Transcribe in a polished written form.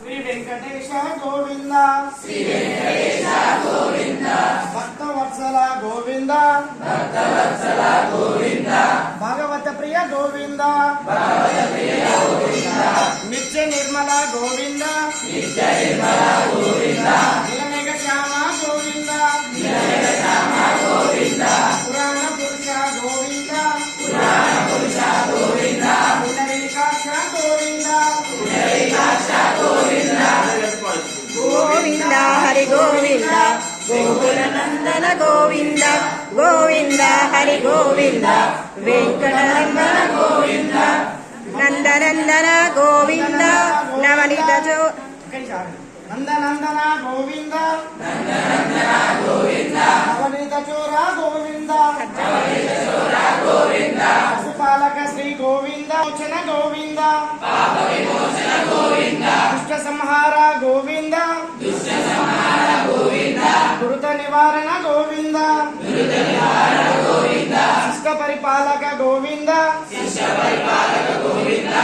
శ్రీ వెంకటేశ గోవింద శ్రీ వెంకటేశ గోవింద భక్తవత్సల గోవింద భక్తవత్సల గోవింద భాగవత ప్రియ గోవింద భగవత ప్రియ గోవింద నిత్య నిర్మల గోవింద నిత్య నిర్మల గోవింద నిలమేఘ శ్యామ గోవింద నిలమేఘ శ్యామ గోవింద పురాణ పురుష గోవింద పురాణ పురుష గోవింద పునరీకాక్ష గోవింద పునరీకాక్ష గోవింద గోవింద హరి గోవింద గోకుల నందన గోవింద గోవింద హరి గోవింద వెంకటరంగన గోవింద నందనందన గోవింద నవనిత నందనందన గోవింద నందనందన గోవింద నవనీత చోర గోవింద నవనీత చోర గోవింద పశుపాలక శ్రీ గోవింద మోచన గోవింద పాప విమోచన గోవింద దుష్ట సంహార గోవింద దుష్ట సంహార గోవింద దురిత నివారణ గోవింద దురిత నివారణ గోవింద శిష్ట పరిపాలక గోవింద శిష్య పరిపాలక గోవింద